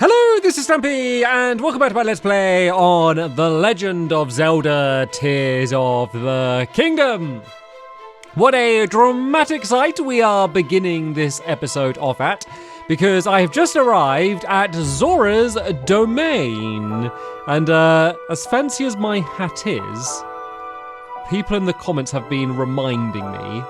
Hello, this is Stampy, and welcome back to my Let's Play on The Legend of Zelda Tears of the Kingdom. What a dramatic sight we are beginning this episode off at, because I have just arrived at Zora's domain. And as fancy as my hat is, people in the comments have been reminding me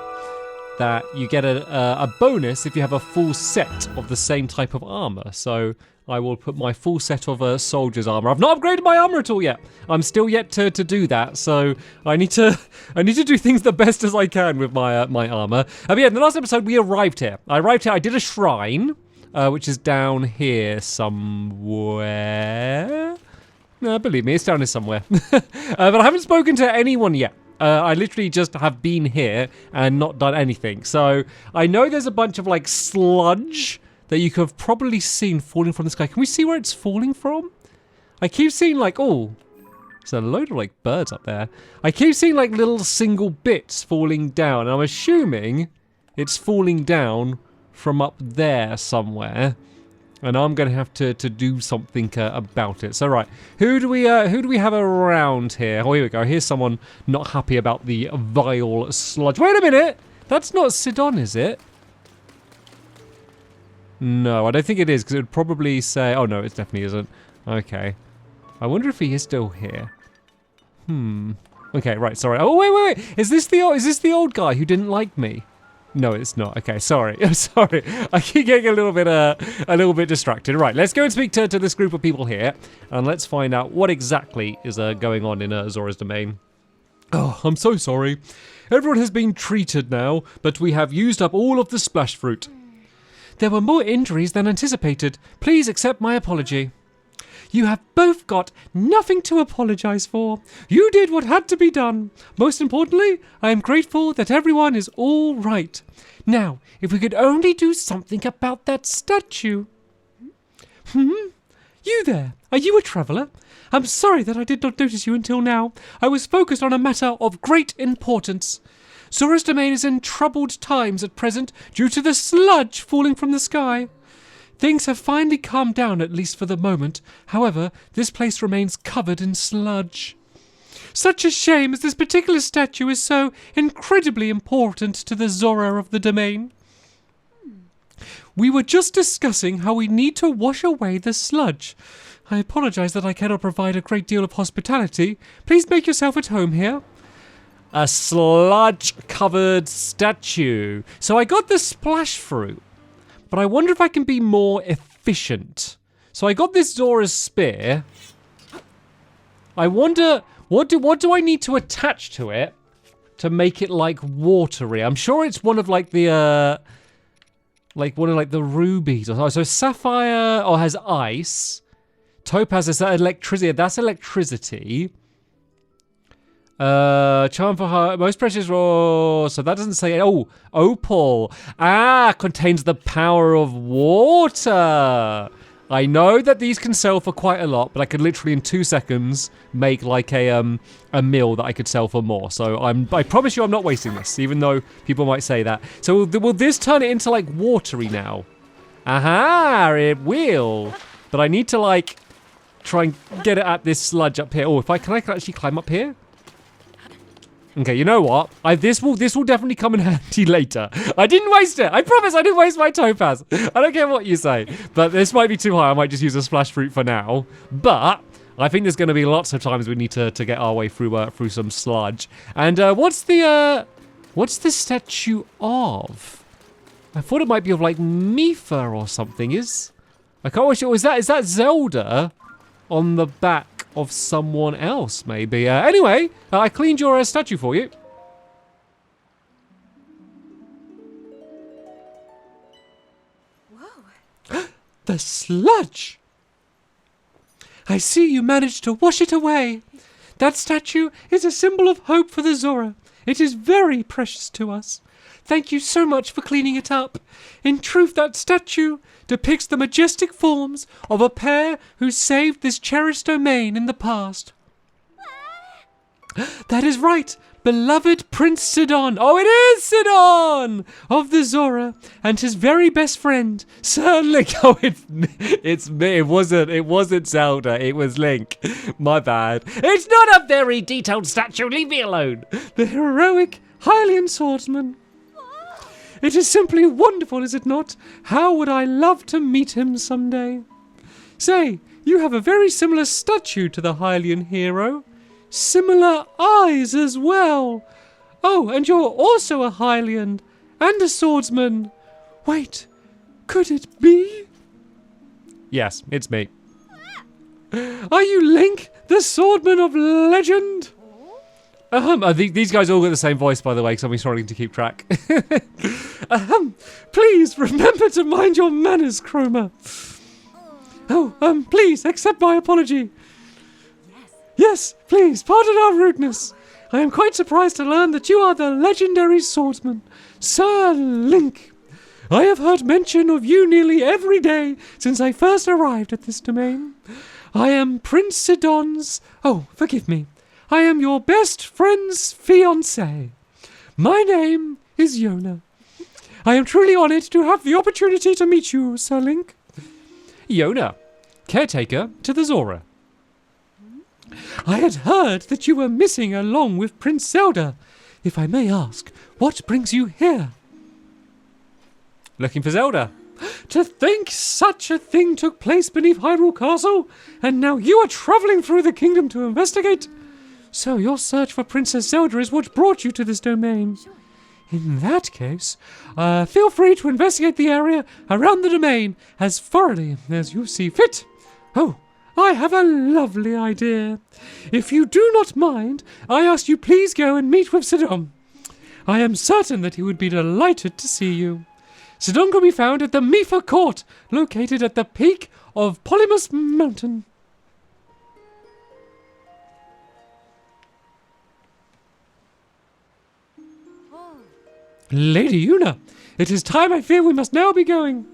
that you get a bonus if you have a full set of the same type of armor. So I will put my full set of soldier's armor. I've not upgraded my armor at all yet. I'm still yet to do that. So I need to do things the best as I can with my my armor. But yeah, in the last episode we arrived here. I did a shrine, which is down here somewhere. No, believe me, it's down here somewhere. But I haven't spoken to anyone yet. I literally just have been here and not done anything. So I know there's a bunch of like sludge that you could have probably seen falling from the sky. Can we see where it's falling from? I keep seeing like, oh, there's a load of like birds up there. I keep seeing like little single bits falling down. And I'm assuming it's falling down from up there somewhere. And I'm going to have to do something about it. So right, who do we have around here? Oh, here we go. Here's someone not happy about the vile sludge. Wait a minute, that's not Sidon, is it? No, I don't think it is, because it would probably say. Oh no, it definitely isn't. Okay, I wonder if he is still here. Okay, right. Sorry. Oh wait. Is this the old guy who didn't like me? No, it's not. Okay, sorry. I'm sorry. I keep getting a little bit distracted. Right, let's go and speak to this group of people here, and let's find out what exactly is going on in Zora's domain. Oh, I'm so sorry. Everyone has been treated now, but we have used up all of the splash fruit. There were more injuries than anticipated. Please accept my apology. You have both got nothing to apologize for. You did what had to be done. Most importantly, I am grateful that everyone is all right. Now, if we could only do something about that statue. You there, are you a traveller? I'm sorry that I did not notice you until now. I was focused on a matter of great importance. Zora's domain is in troubled times at present due to the sludge falling from the sky. Things have finally calmed down, at least for the moment. However, this place remains covered in sludge. Such a shame, as this particular statue is so incredibly important to the Zora of the domain. We were just discussing how we need to wash away the sludge. I apologize that I cannot provide a great deal of hospitality. Please make yourself at home here. A sludge-covered statue. So I got the splash fruit. But I wonder if I can be more efficient. So I got this Zora's spear. I wonder, what do I need to attach to it to make it like watery? I'm sure it's one of like the rubies or something. So sapphire has ice. Topaz is electricity. That's electricity. Charm for her, most precious raw. So that doesn't say. Oh, opal. Contains the power of water. I know that these can sell for quite a lot, but I could literally in 2 seconds make like a meal that I could sell for more. So I promise you I'm not wasting this, even though people might say that. So will this turn it into like watery now? Aha, it will. But I need to like try and get it at this sludge up here. Oh, can I actually climb up here? Okay, you know what? This will definitely come in handy later. I didn't waste it. I promise I didn't waste my topaz. I don't care what you say. But this might be too high. I might just use a splash fruit for now. But I think there's going to be lots of times we need to get our way through some sludge. And what's the statue of? I thought it might be of like Mipha or something. I can't watch it. Is that Zelda on the back of someone else, maybe? Anyway, I cleaned your statue for you. Whoa. The sludge! I see you managed to wash it away. That statue is a symbol of hope for the Zora. It is very precious to us. Thank you so much for cleaning it up. In truth, that statue depicts the majestic forms of a pair who saved this cherished domain in the past. That is right. beloved Prince Sidon. Oh, it is Sidon of the Zora and his very best friend, Sir Link. Oh, it's me. It wasn't Zelda. It was Link. My bad. It's not a very detailed statue. Leave me alone. The heroic Hylian swordsman. It is simply wonderful, is it not? How would I love to meet him someday? Say, you have a very similar statue to the Hylian hero. Similar eyes as well. Oh, and you're also a Hylian and a swordsman. Wait, could it be? Yes, it's me. Are you Link, the swordman of legend? These guys all got the same voice, by the way, because I'm struggling to keep track. Please remember to mind your manners, Chroma. Oh, please accept my apology. Yes, please, pardon our rudeness. I am quite surprised to learn that you are the legendary swordsman, Sir Link. I have heard mention of you nearly every day since I first arrived at this domain. I am Prince Sidon's... Oh, forgive me. I am your best friend's fiancé. My name is Ihen-a. I am truly honoured to have the opportunity to meet you, Sir Link. Ihen-a, caretaker to the Zora. I had heard that you were missing along with Prince Zelda. If I may ask, what brings you here? Looking for Zelda. To think such a thing took place beneath Hyrule Castle, and now you are travelling through the kingdom to investigate? So your search for Princess Zelda is what brought you to this domain. In that case, feel free to investigate the area around the domain as thoroughly as you see fit. Oh, I have a lovely idea. If you do not mind, I ask you please go and meet with Sidon. I am certain that he would be delighted to see you. Sidon can be found at the Mipha court, located at the peak of Polymus Mountain. Lady Ihen-a, it is time. I fear we must now be going.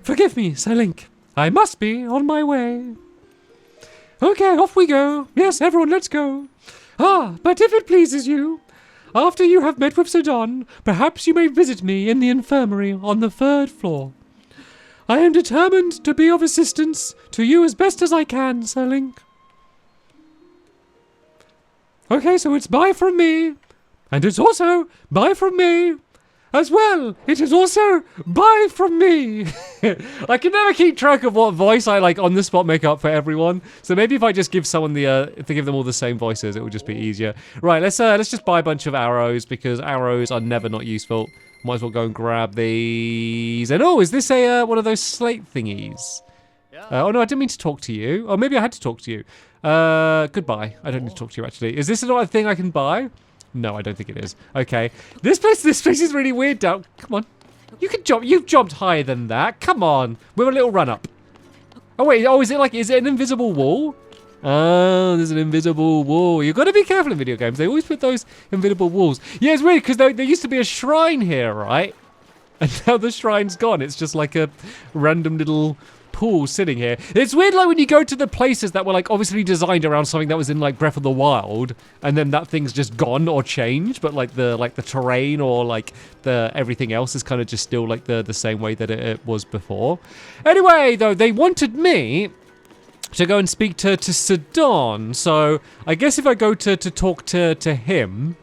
Forgive me, Sir Link. I must be on my way. Okay, off we go. Yes, everyone, let's go. But if it pleases you, after you have met with Sidon, perhaps you may visit me in the infirmary on the 3rd floor. I am determined to be of assistance to you as best as I can, Sir Link. Okay, so it's bye from me. And it's also bye from me. As well, it is also bye from me. I can never keep track of what voice I on the spot make up for everyone. So maybe if I just give someone if they give them all the same voices, it would just be easier. Right, let's just buy a bunch of arrows because arrows are never not useful. Might as well go and grab these. And is this one of those slate thingies? Oh no, I didn't mean to talk to you. Or maybe I had to talk to you. Goodbye. I don't need to talk to you actually. Is this not a thing I can buy? No, I don't think it is. Okay. This place is really weird, Down. Come on. You can jump. You've jumped higher than that. Come on. With a little run up. Oh, wait. Oh, is it an invisible wall? Oh, there's an invisible wall. You've got to be careful in video games. They always put those invisible walls. Yeah, it's weird because there used to be a shrine here, right? And now the shrine's gone. It's just like a random little pool sitting here. It's weird when you go to the places that were obviously designed around something that was in Breath of the Wild, and then that thing's just gone or changed, but the terrain or the everything else is kind of just still the same way that it was before. Anyway, though, they wanted me to go and speak to Sidon, so I guess if I go to talk to him,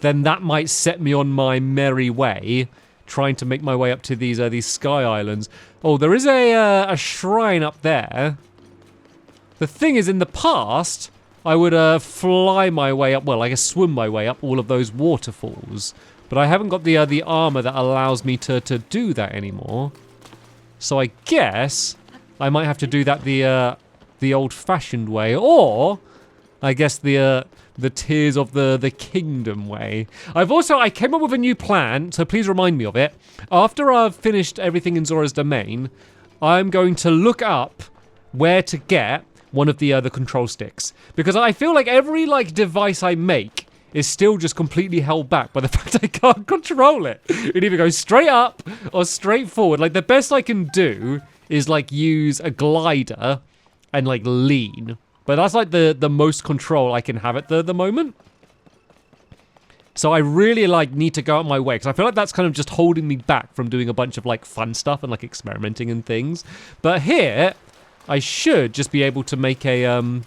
then that might set me on my merry way, trying to make my way up to these sky islands. Oh, there is a shrine up there. The thing is, in the past, I would fly my way up, well, I guess swim my way up all of those waterfalls. But I haven't got the armor that allows me to do that anymore. So I guess I might have to do that the old-fashioned way, or I guess the Tears of the Kingdom way. I came up with a new plan, so please remind me of it. After I've finished everything in Zora's domain, I'm going to look up where to get one of the control sticks. Because I feel like every device I make is still just completely held back by the fact I can't control it. It either goes straight up or straight forward. The best I can do is use a glider and lean. But that's the most control I can have at the moment. So I really like need to go out my way because I feel like that's kind of just holding me back from doing a bunch of like fun stuff and like experimenting and things. But here, I should just be able to make a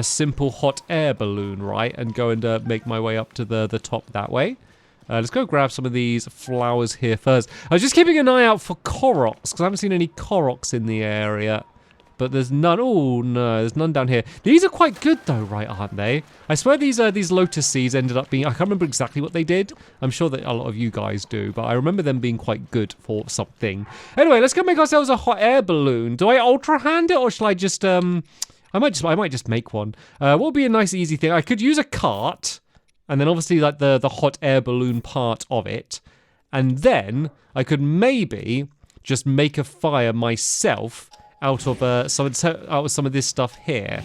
simple hot air balloon, right? And go and make my way up to the top that way. Let's go grab some of these flowers here first. I was just keeping an eye out for Koroks because I haven't seen any Koroks in the area. But there's none. Oh no, there's none down here. These are quite good though, right? Aren't they? I swear these lotus seeds ended up being. I can't remember exactly what they did. I'm sure that a lot of you guys do, but I remember them being quite good for something. Anyway, let's go make ourselves a hot air balloon. Do I ultra hand it or shall I just I might just make one. What would be a nice easy thing? I could use a cart, and then obviously like the hot air balloon part of it, and then I could maybe just make a fire myself. Out of some of this stuff here.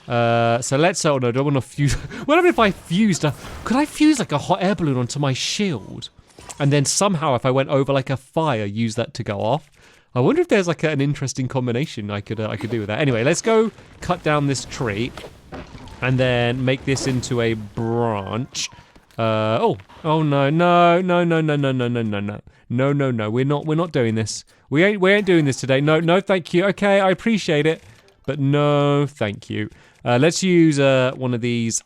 So let's. Oh no, I don't want to fuse. What if I fused? Could I fuse like a hot air balloon onto my shield, and then somehow, if I went over like a fire, use that to go off? I wonder if there's like an interesting combination I could do with that. Anyway, let's go cut down this tree, and then make this into a branch. Oh no. We're not doing this. We ain't doing this today. No, thank you. Okay, I appreciate it, but no, thank you. Let's use one of these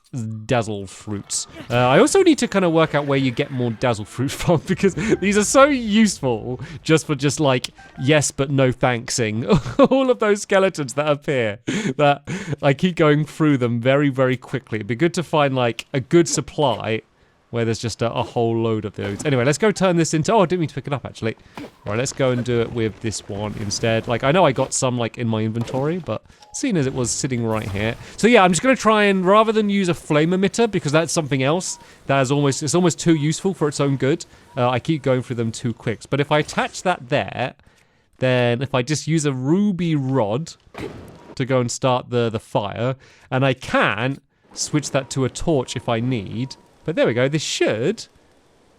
dazzle fruits. I also need to kind of work out where you get more dazzle fruit from because these are so useful just for like yes but no thanksing. All of those skeletons that appear that I keep going through them very, very quickly. It'd be good to find like a good supply where there's just a whole load of those. Anyway, let's go turn this into... Oh, I didn't mean to pick it up, actually. All right, let's go and do it with this one instead. Like, I know I got some, like, in my inventory, but seeing as it was sitting right here. So, yeah, I'm just going to try and, rather than use a flame emitter, because that's something else that is it's almost too useful for its own good, I keep going through them too quick. But if I attach that there, then if I just use a ruby rod to go and start the fire, and I can switch that to a torch if I need... But there we go, this should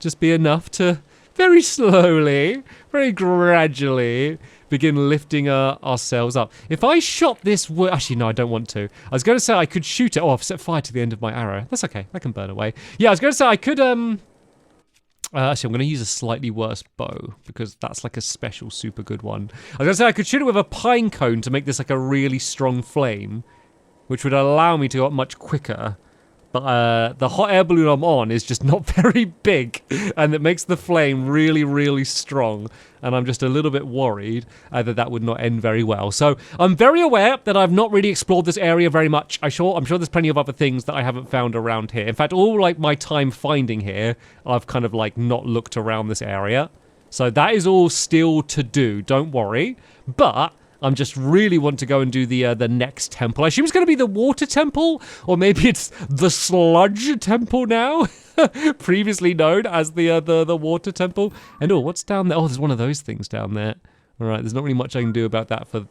just be enough to very slowly, very gradually begin lifting ourselves up. If I shot this wood... Actually, no, I don't want to. I was going to say I could shoot it. Oh, I've set fire to the end of my arrow. That's okay, that can burn away. Yeah, I was going to say I could... Actually, I'm going to use a slightly worse bow because that's like a special super good one. I was going to say I could shoot it with a pine cone to make this like a really strong flame, which would allow me to go up much quicker. But the hot air balloon I'm on is just not very big, and it makes the flame really, really strong. And I'm just a little bit worried that that would not end very well. So I'm very aware that I've not really explored this area very much. I'm sure there's plenty of other things that I haven't found around here. In fact, all like my time finding here, I've kind of like not looked around this area. So that is all still to do. Don't worry. But I'm just really want to go and do the next temple. I assume it's going to be the water temple, or maybe it's the sludge temple now, previously known as the water temple. And oh, what's down there? Oh, there's one of those things down there. All right, there's not really much I can do about that for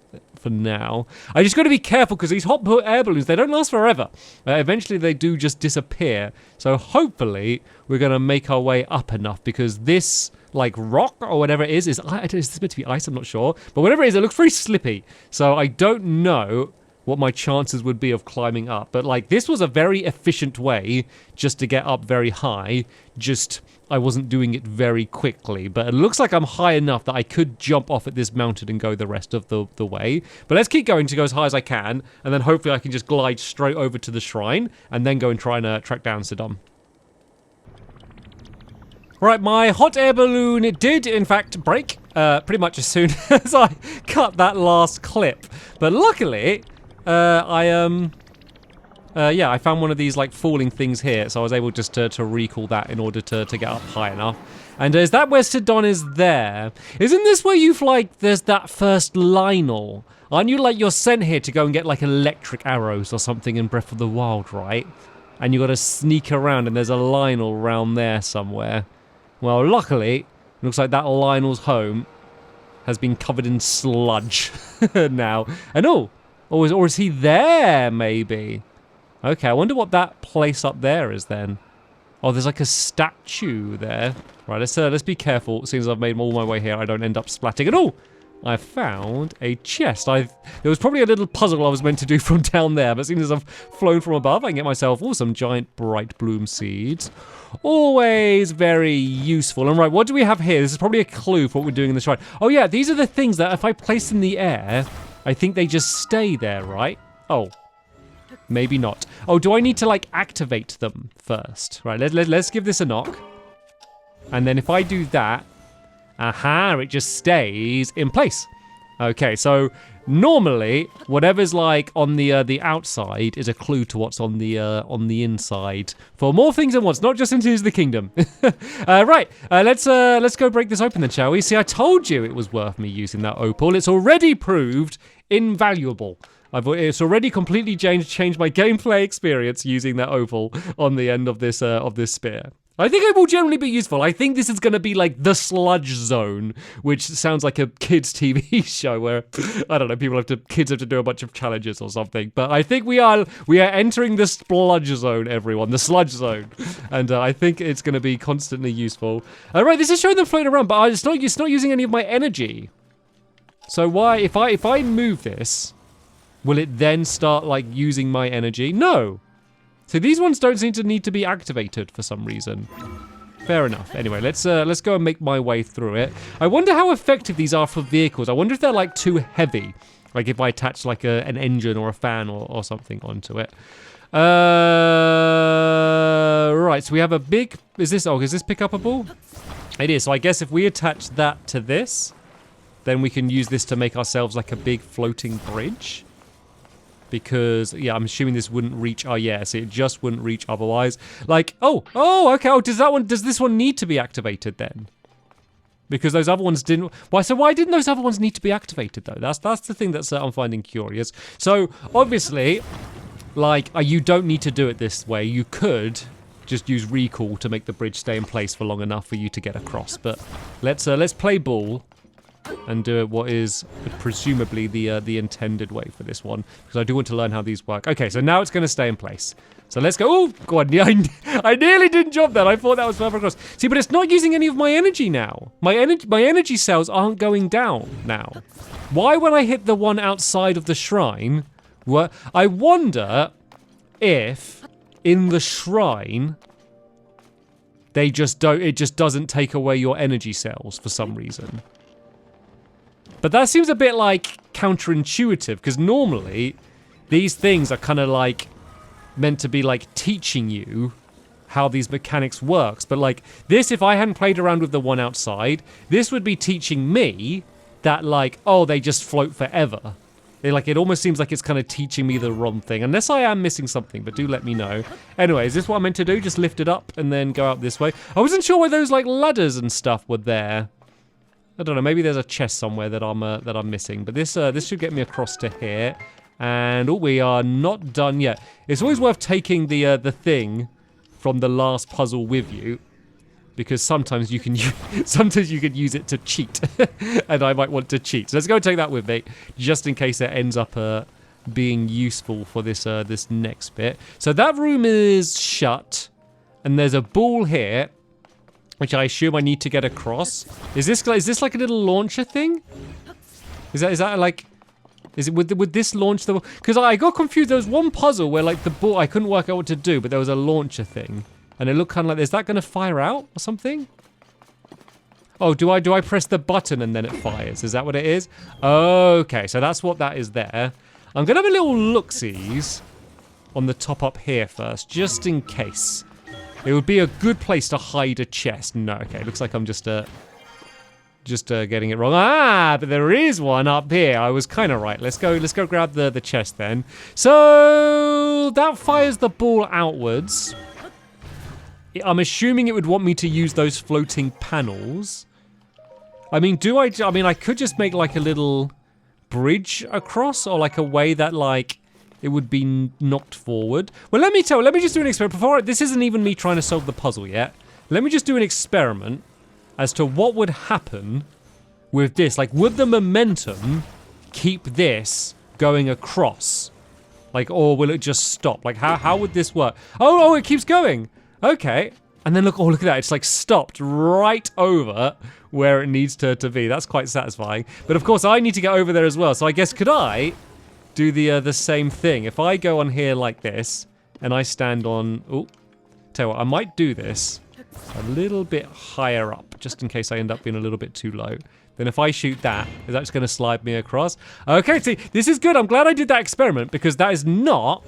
now. I just got to be careful because these hot air balloons, they don't last forever. Eventually, they do just disappear. So hopefully, we're going to make our way up enough because this... like rock or whatever it is this meant to be ice? I'm not sure. But whatever it is, it looks very slippy. So I don't know what my chances would be of climbing up. But like this was a very efficient way just to get up very high. Just I wasn't doing it very quickly. But it looks like I'm high enough that I could jump off at this mountain and go the rest of the way. But let's keep going to go as high as I can. And then hopefully I can just glide straight over to the shrine and then go and try and track down Sidon. Right, my hot air balloon, it did, in fact, break pretty much as soon as I cut that last clip. But luckily, I found one of these, like, falling things here, so I was able just to recall that in order to get up high enough. And is that where Sidon is there? Isn't this where you've, like, there's that first Lionel? Aren't you, like, you're sent here to go and get, like, electric arrows or something in Breath of the Wild, right? And you got to sneak around, and there's a Lionel around there somewhere. Well, luckily, it looks like that Lionel's home has been covered in sludge now. And or is he there, maybe? Okay, I wonder what that place up there is then. Oh, there's like a statue there. Right, let's be careful. Since I've made all my way here, I don't end up splatting. And I found a chest. There was probably a little puzzle I was meant to do from down there, but as soon as I've flown from above, I can get myself some giant bright bloom seeds. Always very useful. And right, what do we have here? This is probably a clue for what we're doing in the shrine. Oh yeah, these are the things that if I place in the air, I think they just stay there, right? Oh, maybe not. Oh, do I need to like activate them first? Right, let's give this a knock. And then if I do that, aha, it just stays in place. Okay, so normally whatever's like on the outside is a clue to what's on the inside for more things than once, not just in Tears of the Kingdom. Right, let's go break this open then, shall we? See, I told you it was worth me using that opal. It's already proved invaluable. It's already completely changed my gameplay experience using that opal on the end of this spear. I think it will generally be useful. I think this is going to be like the sludge zone, which sounds like a kids' TV show where, I don't know, kids have to do a bunch of challenges or something. But I think we are entering the sludge zone, everyone, the sludge zone. And I think it's going to be constantly useful. All right, this is showing them floating around, but it's not using any of my energy. So why, if I move this, will it then start like using my energy? No. So these ones don't seem to need to be activated for some reason. Fair enough. Anyway, let's go and make my way through it. I wonder how effective these are for vehicles. I wonder if they're like too heavy. Like if I attach like an engine or a fan or something onto it. Right, so we have a big, is this pick up able? It is, so I guess if we attach that to this, then we can use this to make ourselves like a big floating bridge. Because, yeah, I'm assuming this wouldn't reach, so it just wouldn't reach otherwise. Like, okay, does this one need to be activated then? Because those other ones didn't, why didn't those other ones need to be activated though? That's the thing that's I'm finding curious. So, obviously, like, you don't need to do it this way. You could just use recall to make the bridge stay in place for long enough for you to get across. But let's play ball and do it what is presumably the intended way for this one, because I do want to learn how these work. Okay, so now it's going to stay in place. So let's go. Oh, God, I nearly didn't jump that. I thought that was further across. See, but it's not using any of my energy now. My energy cells aren't going down now. Why, when I hit the one outside of the shrine, I wonder if in the shrine it just doesn't take away your energy cells for some reason. But that seems a bit like counterintuitive, because normally these things are kind of like meant to be like teaching you how these mechanics works. But like this, if I hadn't played around with the one outside, this would be teaching me that like, oh, they just float forever. It almost seems like it's kind of teaching me the wrong thing, unless I am missing something, but do let me know. Anyway, is this what I'm meant to do? Just lift it up and then go out this way? I wasn't sure why those like ladders and stuff were there. I don't know, maybe there's a chest somewhere that I'm missing, but this should get me across to here. And we are not done yet. It's always worth taking the thing from the last puzzle with you, because sometimes you can use it to cheat, and I might want to cheat. So let's go and take that with me, just in case it ends up being useful for this next bit. So that room is shut, and there's a ball here, which I assume I need to get across. Is this like a little launcher thing? Is that like? Would this launch the? Because I got confused. There was one puzzle where like the ball, I couldn't work out what to do, but there was a launcher thing, and it looked kind of like, is that going to fire out or something? Oh, do I press the button and then it fires? Is that what it is? Okay, so that's what that is there. I'm gonna have a little look-sees on the top up here first, just in case. It would be a good place to hide a chest. No, okay, looks like I'm just getting it wrong. Ah, but there is one up here. I was kind of right. Let's go grab the chest then. So that fires the ball outwards. I'm assuming it would want me to use those floating panels. I mean, I could just make like a little bridge across, or like a way that like it would be knocked forward. Well, let me just do an experiment. This isn't even me trying to solve the puzzle yet. Let me just do an experiment as to what would happen with this. Like, would the momentum keep this going across? Like, or will it just stop? Like, how would this work? Oh, it keeps going. Okay. And then look at that. It's like stopped right over where it needs to be. That's quite satisfying. But of course, I need to get over there as well. So I guess, could I do the same thing? If I go on here like this, and I stand on... Oh, tell you what, I might do this a little bit higher up, just in case I end up being a little bit too low. Then if I shoot that, is that just going to slide me across? Okay, see, this is good. I'm glad I did that experiment, because that is not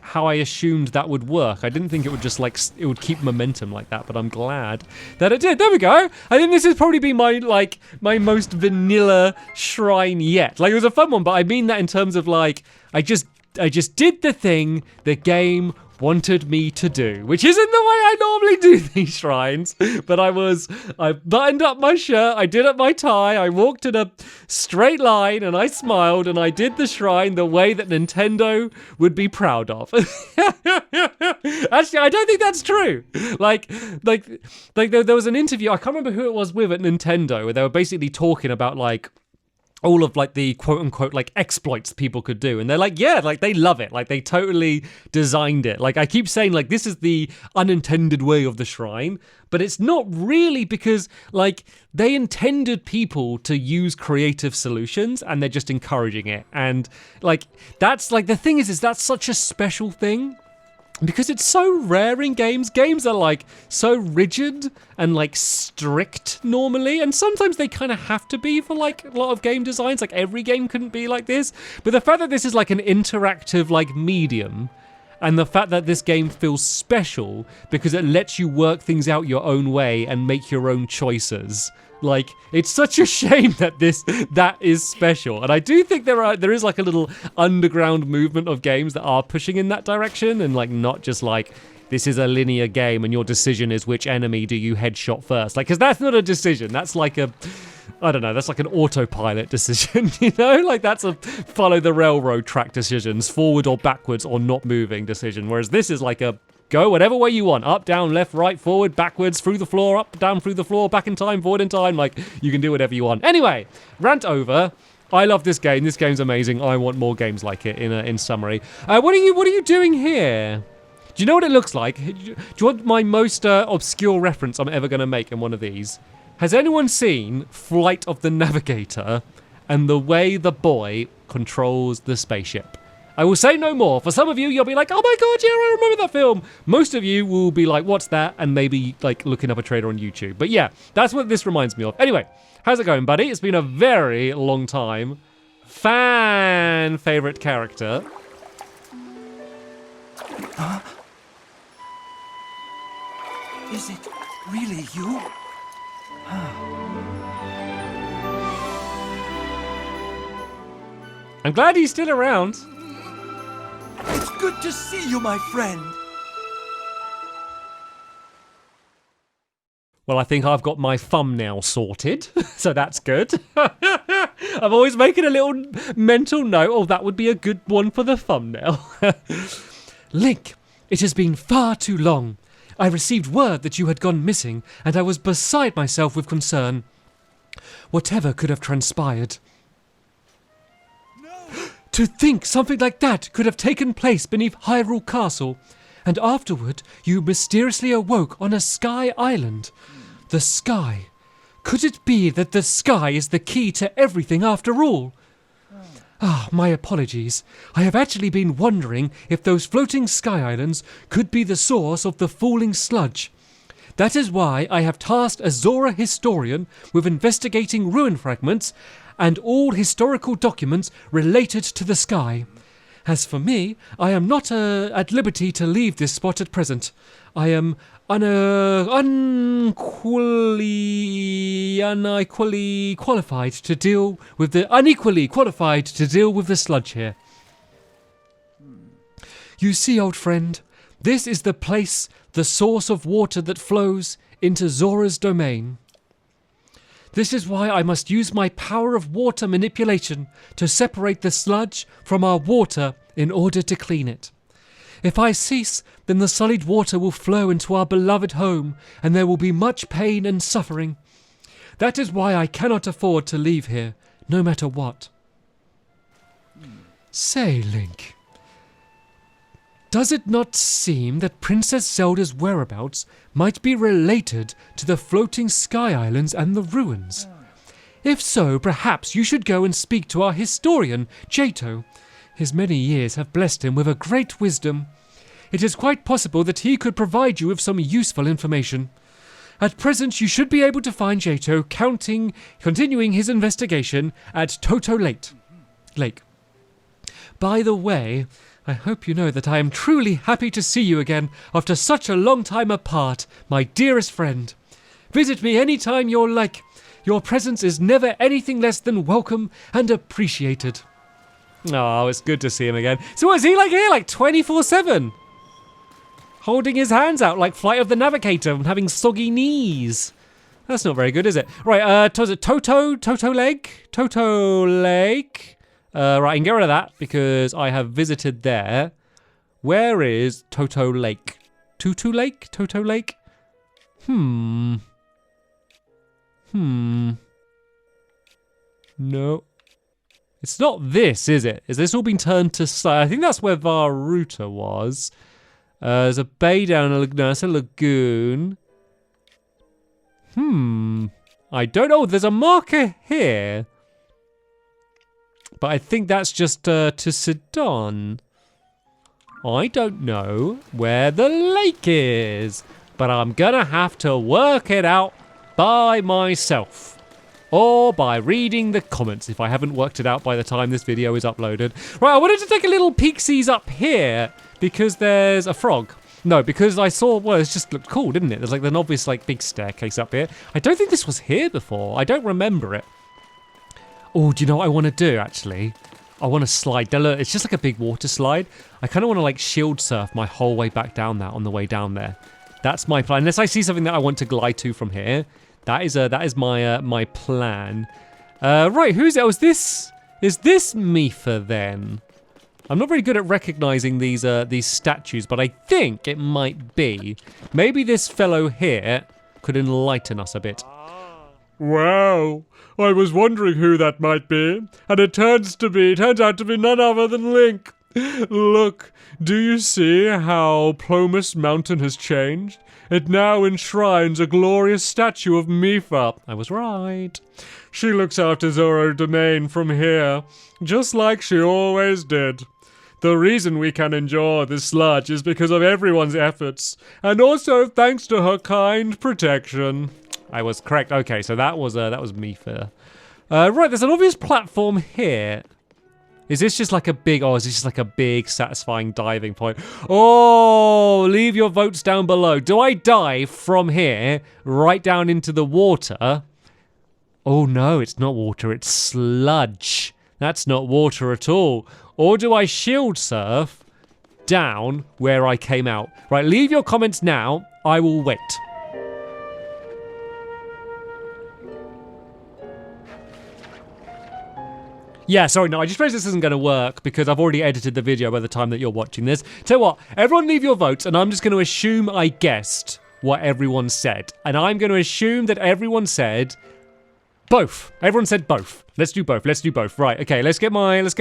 how I assumed that would work. I didn't think it would just like, it would keep momentum like that, but I'm glad that it did. There we go. I think this has probably been my most vanilla shrine yet. Like, it was a fun one, but I mean that in terms of like, I just did the thing the game wanted me to do, which isn't the way I normally do these shrines, but I buttoned up my shirt, I did up my tie, I walked in a straight line, and I smiled, and I did the shrine the way that Nintendo would be proud of. Actually, I don't think that's true. Like there was an interview, I can't remember who it was with at Nintendo, where they were basically talking about like all of like the quote unquote like exploits people could do, and they're like, yeah, like they love it, like they totally designed it. Like I keep saying like this is the unintended way of the shrine, but it's not really, because like they intended people to use creative solutions and they're just encouraging it. And like that's like the thing is that's such a special thing, because it's so rare in games. Games are like so rigid and like strict normally, and sometimes they kind of have to be for like a lot of game designs. Like every game couldn't be like this, but the fact that this is like an interactive like medium, and the fact that this game feels special because it lets you work things out your own way and make your own choices. Like, it's such a shame that that is special. And I do think there is like a little underground movement of games that are pushing in that direction, and like not just like, this is a linear game and your decision is which enemy do you headshot first. Like, because that's not a decision. That's like I don't know, that's like an autopilot decision, you know? Like that's a follow the railroad track decisions, forward or backwards or not moving decision. Whereas this is like a go whatever way you want. Up, down, left, right, forward, backwards, through the floor, up, down, through the floor, back in time, forward in time. Like, you can do whatever you want. Anyway, rant over. I love this game. This game's amazing. I want more games like it, in summary. What are you doing here? Do you know what it looks like? Do you want my most obscure reference I'm ever going to make in one of these? Has anyone seen Flight of the Navigator and the way the boy controls the spaceship? I will say no more. For some of you, you'll be like, oh my god, yeah, I remember that film. Most of you will be like, what's that? And maybe like looking up a trailer on YouTube. But yeah, that's what this reminds me of. Anyway, how's it going, buddy? It's been a very long time. Fan favorite character. Huh? Is it really you? I'm glad he's still around. It's good to see you, my friend. Well, I think I've got my thumbnail sorted, so that's good. I'm always making a little mental note, oh, that would be a good one for the thumbnail. Link, it has been far too long. I received word that you had gone missing, and I was beside myself with concern. Whatever could have transpired. To think something like that could have taken place beneath Hyrule Castle, and afterward you mysteriously awoke on a sky island. The sky. Could it be that the sky is the key to everything after all? Ah, my apologies. I have actually been wondering if those floating sky islands could be the source of the falling sludge. That is why I have tasked a Zora historian with investigating ruin fragments and all historical documents related to the sky. As for me, I am not at liberty to leave this spot at present. I am unequally qualified to deal with the sludge here. You see, old friend, this is the place, the source of water that flows into Zora's domain. This is why I must use my power of water manipulation to separate the sludge from our water in order to clean it. If I cease, then the solid water will flow into our beloved home, and there will be much pain and suffering. That is why I cannot afford to leave here, no matter what. Say, Link, Does it not seem that Princess Zelda's whereabouts might be related to the floating sky islands and the ruins? If so, perhaps you should go and speak to our historian, Jato. His many years have blessed him with a great wisdom. It is quite possible that he could provide you with some useful information. At present, you should be able to find Jato continuing his investigation at Toto Lake. By the way, I hope you know that I am truly happy to see you again after such a long time apart, my dearest friend. Visit me any time you're like. Your presence is never anything less than welcome and appreciated. Oh, it's good to see him again. So what is he like here, like 24/7? Holding his hands out like Flight of the Navigator and having soggy knees. That's not very good, is it? Right, Toto Lake? Right, I can get rid of that because I have visited there. Where is Toto Lake? Toto Lake? No. It's not this, is it? Is this all been turned to side? I think that's where Varuta was. There's a bay down a lagoon. No, it's a lagoon. I don't know. There's a marker here. But I think that's just to Sidon. I don't know where the lake is. But I'm gonna have to work it out by myself. Or by reading the comments if I haven't worked it out by the time this video is uploaded. Right, I wanted to take a little peek-sees up here because there's a frog. No, because I saw, well, it just looked cool, didn't it? There's like an obvious like big staircase up here. I don't think this was here before. I don't remember it. Oh, do you know what I want to do, actually? I want to slide. Look, it's just like a big water slide. I kind of want to like shield surf my whole way back down that on the way down there. That's my plan. Unless I see something that I want to glide to from here. That is my my plan. Right, who's else? Is this Mipha then? I'm not very good at recognizing these statues, but I think it might be. Maybe this fellow here could enlighten us a bit. Wow, I was wondering who that might be, and it turns out to be none other than Link. Look, do you see how Plomus Mountain has changed? It now enshrines a glorious statue of Mipha. I was right. She looks after Zora domain from here, just like she always did. The reason we can endure this sludge is because of everyone's efforts, and also thanks to her kind protection. I was correct. Okay, so that was Mipha. Right, there's an obvious platform here. Is this just like a big, is this just like a big satisfying diving point? Oh, leave your votes down below. Do I dive from here right down into the water? Oh no, it's not water, it's sludge. That's not water at all. Or do I shield surf down where I came out? Right, leave your comments now. I will wait. Yeah, sorry, no, I just realized this isn't going to work because I've already edited the video by the time that you're watching this. Tell you what, everyone leave your votes and I'm just going to assume I guessed what everyone said. And I'm going to assume that everyone said both. Everyone said both. Let's do both. Right, okay, let's get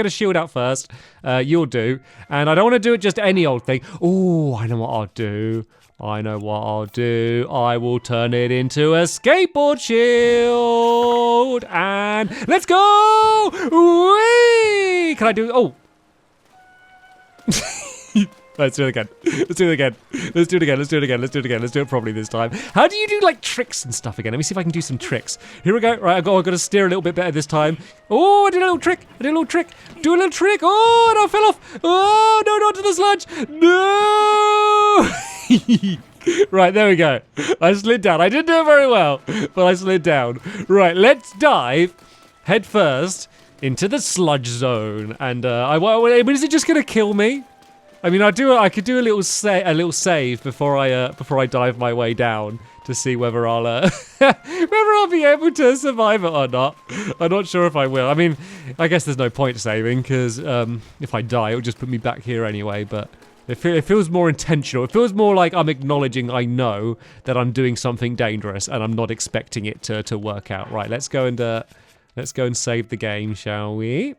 a shield out first. You'll do. And I don't want to do it just any old thing. Oh, I know what I'll do. I will turn it into a skateboard shield. And let's go! Whee! Can I do... Oh. Let's do it again. Let's do it properly this time. How do you do like tricks and stuff again? Let me see if I can do some tricks. Here we go. Right, I've got to steer a little bit better this time. Oh, I did a little trick. Do a little trick. Oh, no, I fell off. Oh, no, not to the sludge. No. Right, there we go. I slid down. I didn't do it very well, but I slid down. Right, let's dive head first into the sludge zone. And is it just going to kill me? I mean, I could do a little save before I dive my way down to see whether I'll be able to survive it or not. I'm not sure if I will. I mean, I guess there's no point saving because if I die, it'll just put me back here anyway. But it feels more intentional. It feels more like I'm acknowledging I know that I'm doing something dangerous and I'm not expecting it to work out. Right, let's go and save the game, shall we?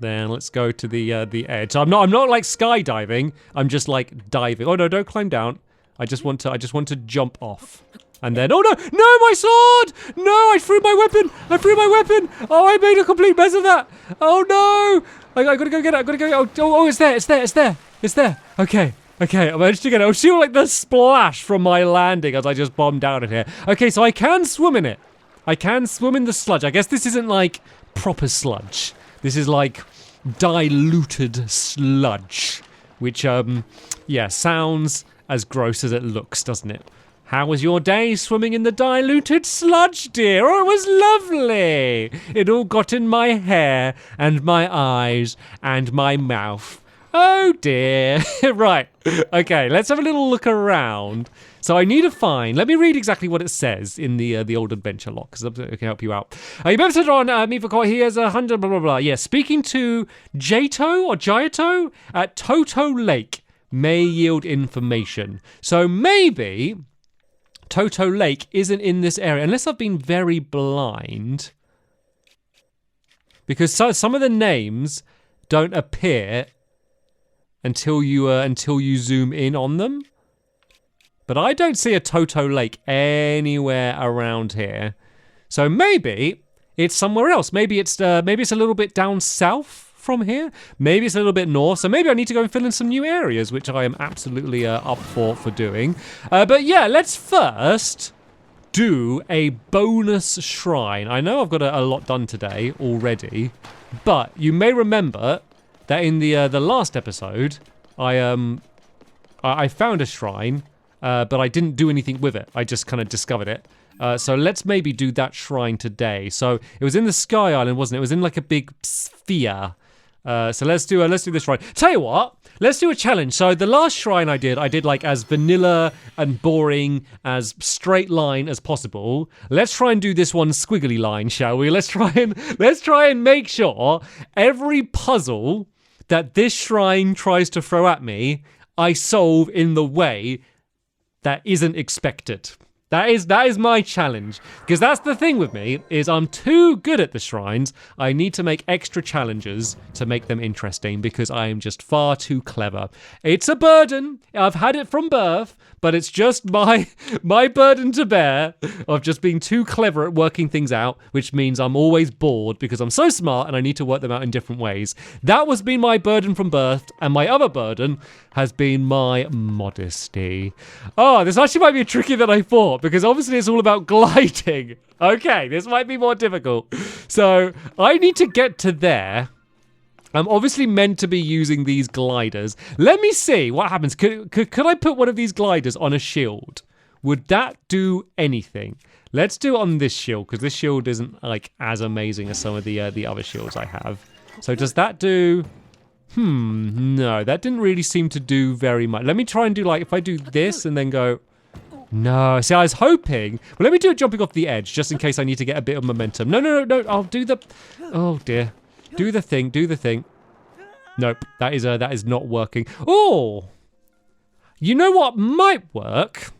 Then let's go to the edge. So I'm not like skydiving. I'm just like diving. Oh no, don't climb down. I just want to jump off. And then, oh no, my sword! No, I threw my weapon! Oh, I made a complete mess of that! Oh no! I gotta go get it, Oh, it's there. Okay, I managed to get it. Oh, see like the splash from my landing as I just bombed down in here. Okay, so I can swim in it. I can swim in the sludge. I guess this isn't like proper sludge. This is like diluted sludge. Which, sounds as gross as it looks, doesn't it? How was your day swimming in the diluted sludge, dear? Oh, it was lovely. It all got in my hair and my eyes and my mouth. Oh dear. Right. Okay, let's have a little look around. So I need to find, let me read exactly what it says in the old adventure log, because it can help you out. You better sit on Mipha, he has 100 blah blah blah. Yeah, speaking to Jaito at Toto Lake may yield information. So maybe Toto Lake isn't in this area, unless I've been very blind. Because some of the names don't appear until you zoom in on them. But I don't see a Toto Lake anywhere around here. So maybe it's somewhere else. Maybe it's a little bit down south from here. Maybe it's a little bit north. So maybe I need to go and fill in some new areas, which I am absolutely up for doing. But yeah, let's first do a bonus shrine. I know I've got a lot done today already, but you may remember that in the last episode, I found a shrine, but I didn't do anything with it. I just kind of discovered it. So let's maybe do that shrine today. So it was in the Sky Island, wasn't it? It was in like a big sphere. So let's do this shrine. Tell you what, let's do a challenge. So the last shrine I did like as vanilla and boring, as straight line as possible. Let's try and do this one squiggly line, shall we? Let's try and make sure every puzzle that this shrine tries to throw at me, I solve in the way that isn't expected. That is my challenge. Because that's the thing with me, is I'm too good at the shrines. I need to make extra challenges to make them interesting because I am just far too clever. It's a burden. I've had it from birth, but it's just my burden to bear of just being too clever at working things out, which means I'm always bored because I'm so smart and I need to work them out in different ways. That was been my burden from birth, and my other burden has been my modesty. Oh, this actually might be trickier than I thought, because obviously it's all about gliding. Okay, this might be more difficult. So I need to get to there. I'm obviously meant to be using these gliders. Let me see what happens. Could I put one of these gliders on a shield? Would that do anything? Let's do it on this shield, because this shield isn't like as amazing as some of the other shields I have. So does that do... no, that didn't really seem to do very much. Let me try and do like, if I do this and then go... No, see, I was hoping... Well, let me do it jumping off the edge, just in case I need to get a bit of momentum. No, I'll do the... Oh, dear. Do the thing. Nope, that is not working. Oh! You know what might work?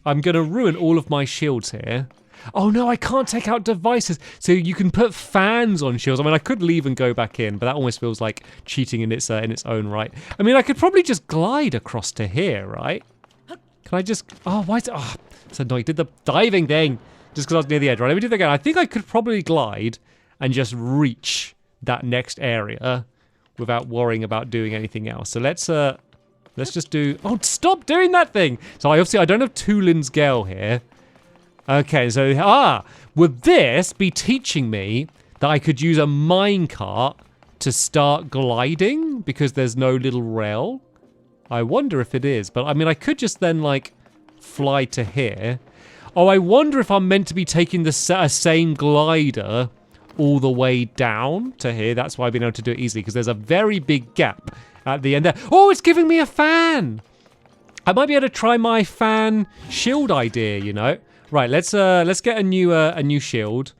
I'm going to ruin all of my shields here. Oh no, I can't take out devices. So you can put fans on shields. I mean, I could leave and go back in, but that almost feels like cheating in its own right. I mean, I could probably just glide across to here, right? Can I just... Oh, why is it... Oh, it's annoying. Did the diving thing just because I was near the edge, right? Let me do that again. I think I could probably glide and just reach that next area without worrying about doing anything else. So let's just do... Oh, stop doing that thing! So I don't have Tulin's Gale here. Okay, so, would this be teaching me that I could use a minecart to start gliding because there's no little rail? I wonder if it is, but I mean, I could just then, like, fly to here. Oh, I wonder if I'm meant to be taking the same glider all the way down to here. That's why I've been able to do it easily, because there's a very big gap at the end there. Oh, it's giving me a fan! I might be able to try my fan shield idea, you know? Right, let's get a new shield.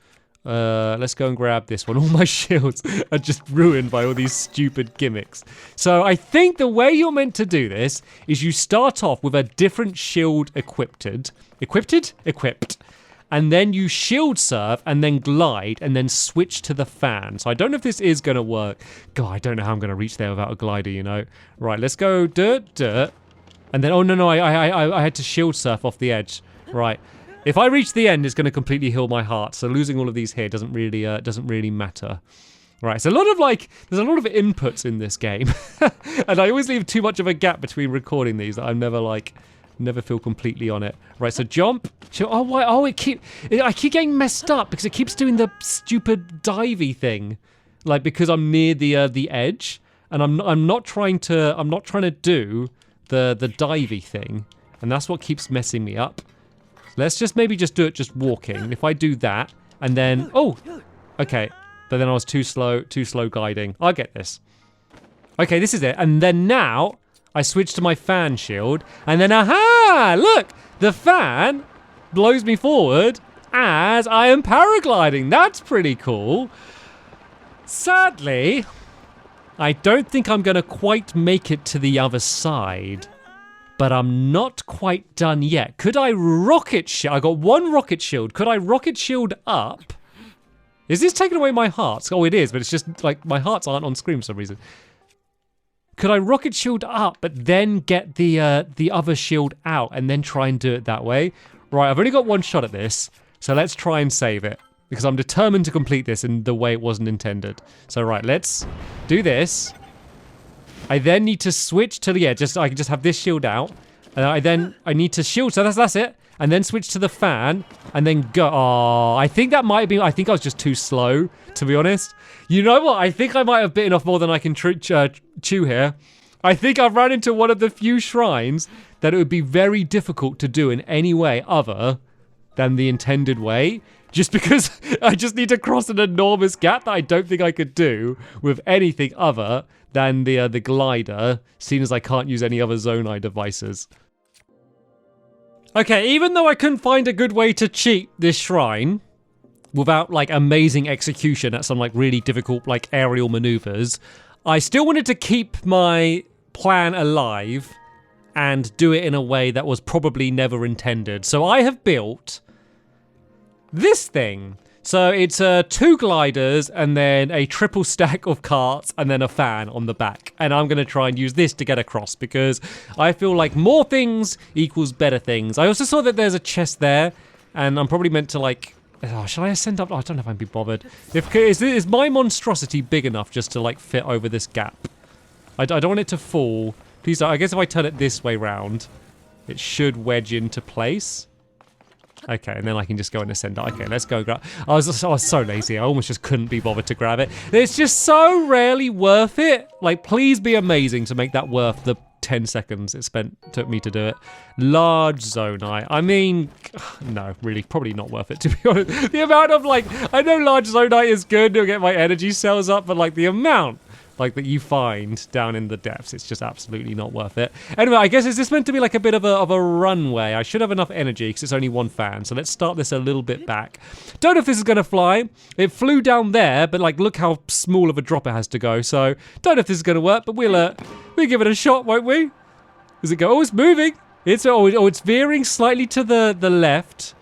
Let's go and grab this one. All my shields are just ruined by all these stupid gimmicks. So I think the way you're meant to do this is you start off with a different shield equipped. and then you shield surf and then glide and then switch to the fan. So I don't know if this is going to work. God, I don't know how I'm going to reach there without a glider, you know. Right, let's go dirt. And then, oh no, I had to shield surf off the edge. Right. If I reach the end, it's going to completely heal my heart. So losing all of these here doesn't really matter. Right, so there's a lot of inputs in this game. And I always leave too much of a gap between recording these that I'm never feel completely on it. Right, so jump. Oh, why? Oh, I keep getting messed up because it keeps doing the stupid divey thing. Like, because I'm near the edge, and I'm not trying to do the divey thing. And that's what keeps messing me up. Let's just maybe do it just walking. If I do that, and then, oh, okay. But then I was too slow guiding. I'll get this. Okay, this is it. And then now, I switch to my fan shield, and then, aha! Look! The fan blows me forward as I am paragliding. That's pretty cool. Sadly, I don't think I'm going to quite make it to the other side. But I'm not quite done yet. Could I rocket shield? I got one rocket shield. Could I rocket shield up? Is this taking away my hearts? Oh, it is, but it's just like my hearts aren't on screen for some reason. Could I rocket shield up, but then get the other shield out and then try and do it that way? Right, I've only got one shot at this, so let's try and save it. Because I'm determined to complete this in the way it wasn't intended. So right, let's do this. I then need to switch to, I can just have this shield out. And I need to shield, so that's it. And then switch to the fan, and then go. Oh, I think that might be. I think I was just too slow, to be honest. You know what? I think I might have bitten off more than I can chew here. I think I've run into one of the few shrines that it would be very difficult to do in any way other than the intended way. Just because I just need to cross an enormous gap that I don't think I could do with anything other than the glider, seeing as I can't use any other Zonai devices. Okay, even though I couldn't find a good way to cheat this shrine without like amazing execution at some like really difficult like aerial maneuvers, I still wanted to keep my plan alive and do it in a way that was probably never intended. So I have built this thing. So it's 2 gliders and then a triple stack of carts and then a fan on the back. And I'm going to try and use this to get across because I feel like more things equals better things. I also saw that there's a chest there and I'm probably meant to like... Oh, shall I ascend up? Oh, I don't know if I'd be bothered. Is my monstrosity big enough just to like fit over this gap? I don't want it to fall. Please, I guess if I turn it this way round, it should wedge into place. Okay, and then I can just go and ascend. Okay, let's go grab. I was so lazy. I almost just couldn't be bothered to grab it. It's just so rarely worth it. Like, please be amazing to make that worth the 10 seconds it took me to do it. Large Zonai. I mean, no, really, probably not worth it, to be honest. The amount of, like, I know large Zonai is good to get my energy cells up, but, like, the amount like that you find down in the depths, it's just absolutely not worth it. Anyway, I guess is this meant to be like a bit of a runway? I should have enough energy because it's only one fan. So let's start this a little bit back. Don't know if this is going to fly. It flew down there, but like look how small of a drop it has to go. So don't know if this is going to work, but we'll give it a shot, won't we? Does it go? Oh, it's moving. It's veering slightly to the left,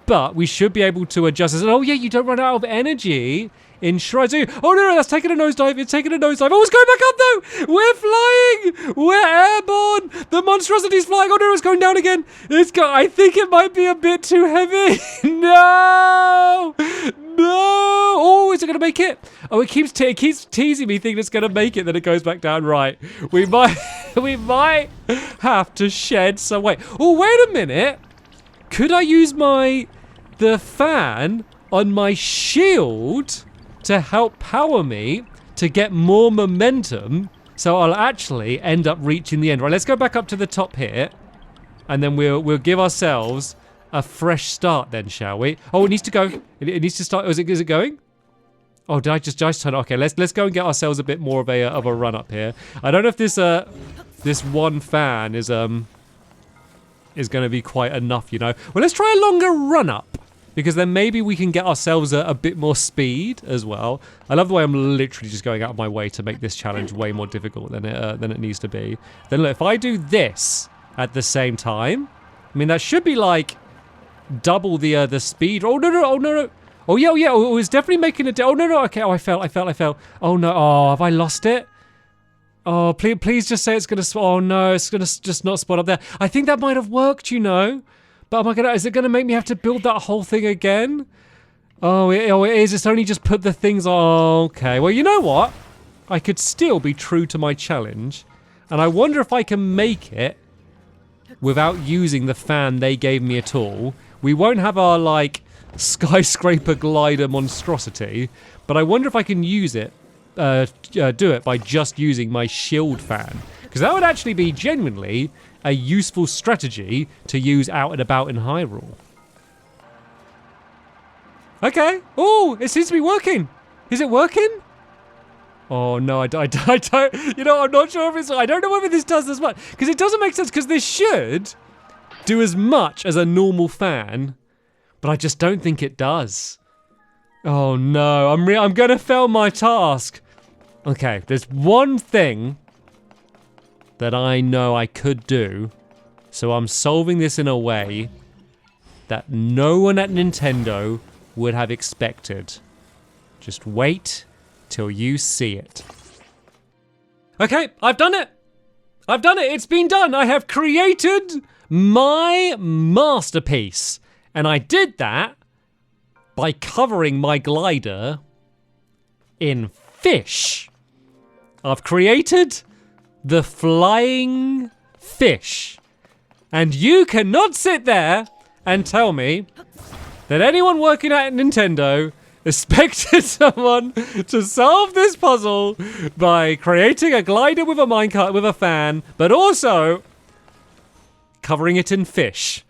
but we should be able to adjust this. Oh yeah, you don't run out of energy in shrines. Oh no, that's taking a nosedive. It's taking a nosedive. Oh, it's going back up though. We're flying. We're airborne. The monstrosity's flying. Oh no, it's going down again. I think it might be a bit too heavy. No. Oh, is it gonna make it? Oh, it keeps teasing me, thinking it's gonna make it. Then it goes back down. Right. We might have to shed some weight. Oh, wait a minute. Could I use the fan on my shield to help power me to get more momentum, so I'll actually end up reaching the end. Right, let's go back up to the top here, and then we'll give ourselves a fresh start then, shall we? Oh, it needs to go. It needs to start. Is it going? Oh, did I just turn it? Okay, let's go and get ourselves a bit more of a run up here. I don't know if this one fan is going to be quite enough, you know. Well, let's try a longer run up. Because then maybe we can get ourselves a bit more speed as well. I love the way I'm literally just going out of my way to make this challenge way more difficult than it needs to be. Then look, if I do this at the same time, I mean, that should be like double the speed. Oh, no, no, oh, no, no. Oh, yeah, oh, yeah, oh, it was definitely making a... Oh, no, no, okay, oh, I fell. Oh, no, oh, have I lost it? Oh, please just say it's going to... Oh, no, it's going to just not spawn up there. I think that might have worked, you know. But am I gonna... Is it going to make me have to build that whole thing again? Oh, it is. It's only just put the things... Oh, okay. Well, you know what? I could still be true to my challenge. And I wonder if I can make it without using the fan they gave me at all. We won't have our, like, skyscraper glider monstrosity. But I wonder if I can use it, do it by just using my shield fan. Because that would actually be genuinely a useful strategy to use out and about in Hyrule. Okay. Oh, it seems to be working. Is it working? Oh, no, I don't. You know, I'm not sure if it's... I don't know whether this does as much. Because it doesn't make sense, because this should do as much as a normal fan. But I just don't think it does. Oh, no. I'm going to fail my task. Okay, there's one thing that I know I could do. So I'm solving this in a way that no one at Nintendo would have expected. Just wait till you see it. Okay, I've done it. It's been done. I have created my masterpiece. And I did that by covering my glider in fish. I've created the flying fish. And you cannot sit there and tell me that anyone working at Nintendo expected someone to solve this puzzle by creating a glider with a minecart with a fan, but also covering it in fish.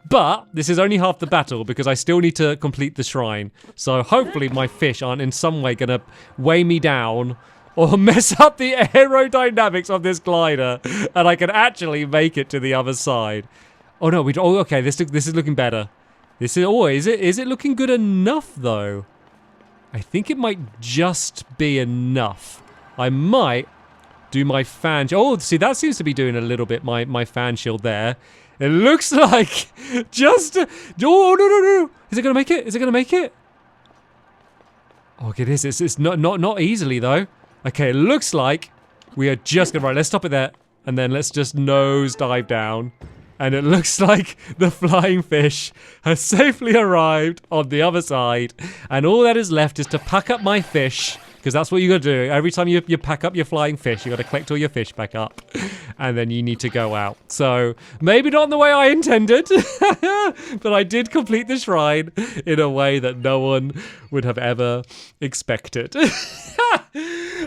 But this is only half the battle because I still need to complete the shrine. So hopefully my fish aren't in some way gonna weigh me down or mess up the aerodynamics of this glider, and I can actually make it to the other side. Oh no, okay, this is looking better. Is it looking good enough though? I think it might just be enough. I might do my fan... Oh, see, that seems to be doing a little bit, my fan shield there. It looks like just... Oh, no. Is it going to make it? Is it going to make it? Oh, it is. It's not easily, though. Okay, it looks like we are just going to... Right, let's stop it there. And then let's just nose dive down. And it looks like the flying fish has safely arrived on the other side. And all that is left is to pack up my fish, because that's what you got to do. Every time you pack up your flying fish, you got to collect all your fish back up. And then you need to go out. So maybe not in the way I intended, but I did complete the shrine in a way that no one would have ever expected.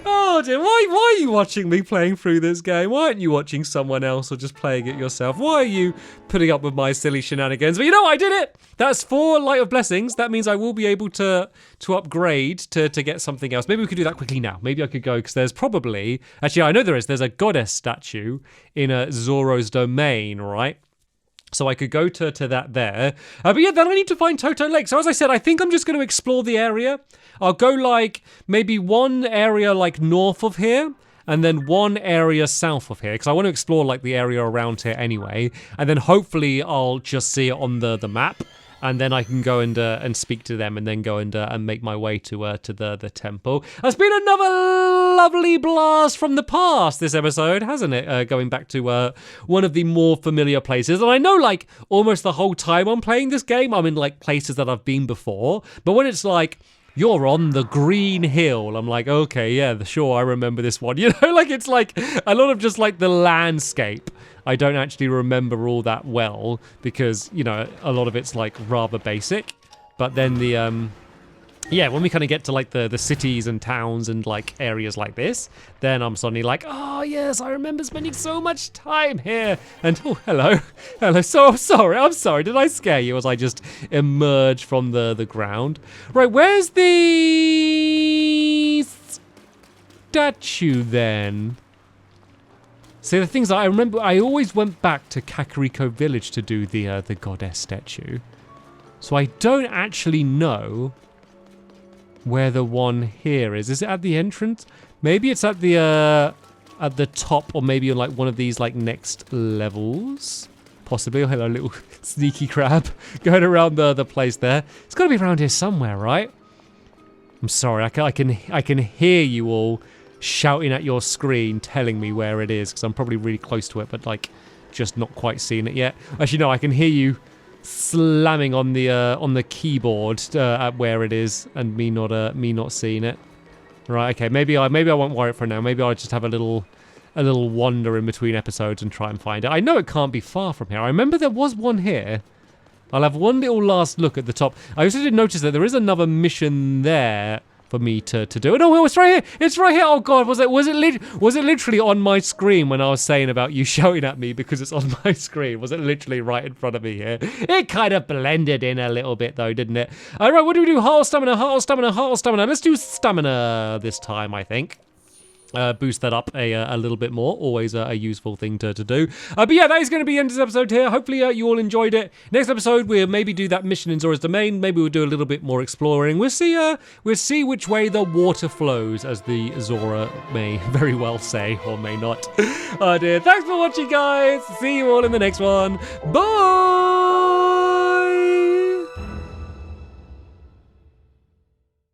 Oh dear, why are you watching me playing through this game? Why aren't you watching someone else or just playing it yourself? Why are you putting up with my silly shenanigans? But you know what, I did it! That's 4 Light of Blessings. That means I will be able to upgrade to get something else. Maybe we could do that quickly now. Maybe I could go, because there's probably... Actually, I know there's a goddess statue in Zora's domain, right? So I could go to that there. But yeah, then I need to find Toto Lake. So as I said, I think I'm just going to explore the area. I'll go like maybe one area like north of here, and then one area south of here, because I want to explore like the area around here anyway. And then hopefully I'll just see it on the map, and then I can go and speak to them, and then go and make my way to the temple. It's been another lovely blast from the past this episode, hasn't it? Going back to one of the more familiar places. And I know like almost the whole time I'm playing this game, I'm in like places that I've been before. But when it's like, you're on the green hill, I'm like, okay, yeah, sure, I remember this one. You know, like it's like a lot of just like the landscape I don't actually remember all that well, because, you know, a lot of it's like rather basic. But then the yeah, when we kind of get to like the cities and towns and like areas like this, then I'm suddenly like, oh yes, I remember spending so much time here. And oh, hello. So I'm sorry. Did I scare you as I just emerged from the ground? Right, where's the statue then? See, the things I remember, I always went back to Kakariko Village to do the goddess statue. So I don't actually know where the one here is. Is it at the entrance? Maybe it's at the top, or maybe on like one of these like next levels, possibly. Oh, hello, little sneaky crab going around the place there. It's got to be around here somewhere, right? I'm sorry, I can hear you all shouting at your screen, telling me where it is, because I'm probably really close to it, but like just not quite seeing it yet. Actually, no, I can hear you slamming on the keyboard at where it is, and me not seeing it. Right, okay, maybe I won't worry for now. Maybe I'll just have a little wander in between episodes and try and find it. I know it can't be far from here. I remember there was one here. I'll have one little last look at the top. I also did notice that there is another mission there for me to do. No, it's right here. It's right here. Oh God, was it literally on my screen when I was saying about you shouting at me because it's on my screen? Was it literally right in front of me here? It kind of blended in a little bit though, didn't it? All right, what do we do? Heart or stamina, heart or stamina, heart or stamina. Let's do stamina this time, I think. Boost that up a little bit more. Always a useful thing to do. But yeah, that is going to be the end of this episode here. Hopefully you all enjoyed it. Next episode, we'll maybe do that mission in Zora's Domain. Maybe we'll do a little bit more exploring. We'll see which way the water flows, as the Zora may very well say, or may not. Oh dear. Thanks for watching, guys. See you all in the next one. Bye!